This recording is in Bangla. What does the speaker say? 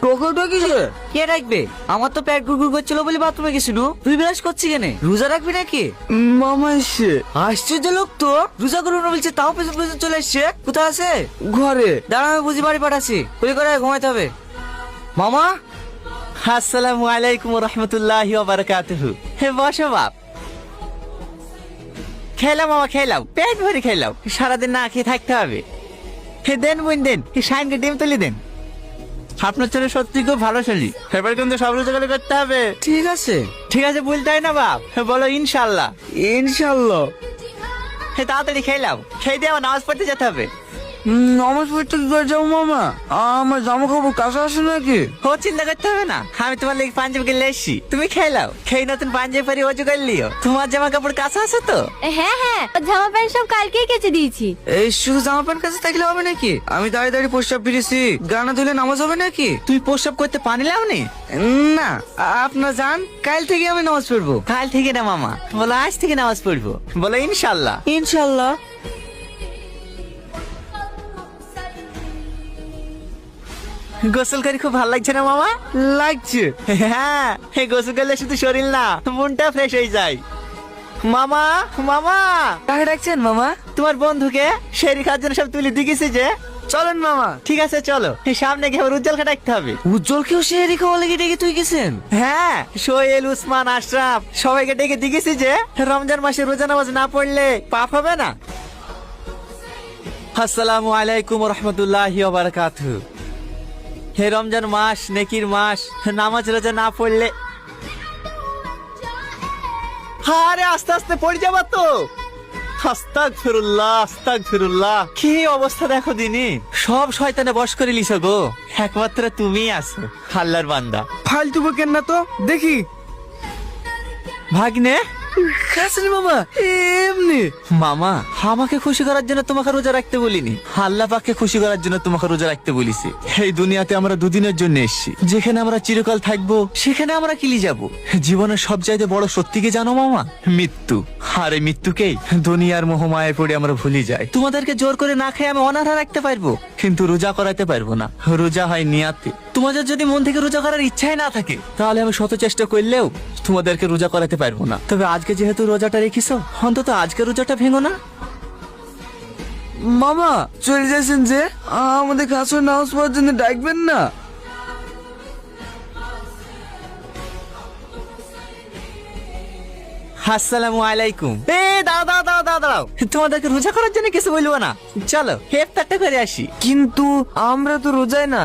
টোকাটা কিসে? কে রাখবে? আমার তো পেট গুড়গুড় করছিল বলে বাথরুমে গেছিল। তুই বিরাজ করছিস কেন? রোজা রাখবি নাকি? মামা এসছে। আশ্চর্য লোক তো, রোজা করবো না বলছে তাও পেছন পেছন চলে এসছে। কোথায় আছে? ঘরে। দাঁড়া, আমি বুঝি বাড়ি পাঠাচ্ছি। কুলি করে ঘুমাইতে হবে। মামা, আসসালামু আলাইকুম রহমতুল্লাহি ওয়া বারাকাতুহু। হে বসো বাপ। খেলাম মামা, খেলাম, পেট ভরে খেলাম। সারাদিন না খেয়ে থাকতে হবে। হে দেন বোন দেন, হে শাইনকে ডিম তুলে দেন। আপনার ছেলে সত্যি খুব ভালো ছেলে, এবার কিন্তু সব রোজগার করতে হবে। ঠিক আছে। ঠিক আছে বলতে হয় না বাপ, হে বলো ইনশাল্লাহ। ইনশাল্লাহ। হে তাড়াতাড়ি খেলাম, খেয়ে দিয়ে আমার নামাজ পড়তে যেতে হবে। নামাজ পড়তে কি করে যাবো মামা? আমার জামা কাপড় কাছে আসে নাকি? ও চিন্তা করতে হবে না, আমি তোমার লেগে পাঞ্জাবি কিনে এসছি। তুমি খেলাও, খেয়ে নতুন পাঞ্জাবি পরে অজু করে লিও। তোমার জামা কাপড় কাছে আছে তো? হ্যাঁ হ্যাঁ, জামা প্যান্ট সব কালকেই কেচে দিয়েছি। এই শুধু জামা প্যান্ট কাছে থাকলে হবে নাকি? আমি দাঁড়িয়ে দাঁড়িয়ে প্রস্তাব ফিরেছি, গানা ধুলে নামাজ হবে নাকি? তুই প্রস্রাব করতে পানি লাওনি? না, আপনার যান, কাল থেকে আমি নামাজ পড়বো। কাল থেকে না মামা, বলো আজ থেকে নামাজ পড়বো। বলো ইনশাল্লাহ। ইনশাল্লাহ। গোসল করে খুব ভালো লাগছে না মামা? লাগছে। হ্যাঁ, এই গোসল করলে শুধু শরীর না, মনটা ফ্রেশ হয়ে যায়। মামা মামা, কাকে ডাকছেন মামা? তোমার বন্ধুকে শেরি খাওয়ার জন্য সব তুলে দিয়েছি যে। চলেন মামা। ঠিক আছে চলো, এই সামনে গিয়ে আবার উজ্জ্বলকে ডাকতে হবে। উজ্জ্বলকেও সে রেখে বলে ডেকে তুই গেছেন? হ্যাঁ, সোহেল, উসমান, আশরাফ সবাইকে ডেকে দিয়েছি যে রমজান মাসে রোজা নামাজ না পড়লে পাপ হবে না। আসসালামু আলাইকুম রহমতুল্লাহি ওয়া বারাকাতুহু। হে রমজান মাস নেকির মাস, নামাজ রোজা না পড়লে। আরে আস্তে আস্তে পড়ে যাবা তো। আস্তাগফিরুল্লাহ আস্তাগফিরুল্লাহ। কি অবস্থা দেখো দিনি, সব শয়তানে বশ করে লিছো গো। একমাত্র তুমিই আছো আল্লাহর বান্দা। ফালতু বকেন না তো, দেখি। ভাগ্নে কাছেন মামা, এমনি। মামা, আমাকে খুশি করার জন্য তোমাকে রোজা রাখতে বলিনি, আল্লাহ পাককে খুশি করার জন্য তোমাকে রোজা রাখতে বলিছি। এই দুনিয়াতে আমরা দুদিনের জন্য এসেছি, যেখানে আমরা চিরকাল থাকবো সেখানে আমরা কিলি যাব। জীবনের সবচাইতে বড় সত্যি কি জানো মামা? মৃত্যু। আর এই মৃত্যুকেই দুনিয়ার মোহমায় পড়ে আমরা ভুলে যাই। তোমাদেরকে জোর করে না খেয়ে আমি অনাহারা রাখতে পারবো, কিন্তু রোজা করাতে পারবো না। রোজা হয় নিয়াতে। তোমাদের যদি মন থেকে রোজা করার ইচ্ছাই না থাকে, তাহলে আমি শত চেষ্টা করলেও তোমাদেরকে রোজা করাতে পারবো না। তবে আজকে যেহেতু রোজাটা রেখেছ, অন্তত আজকে রোজাটা ভেঙো না। মামা চলে যাচ্ছেন যে, আমাদের কাছে নামাজ পড়ার জন্য ডাকবেন না? আসসালামু আলাইকুম। এ দাও দাও দাও দাও দাও, তোমাদেরকে রোজা করার জন্য কিছু বলবো না। চলো ইফতারটা করে আসি। কিন্তু আমরা তো রোজাই না।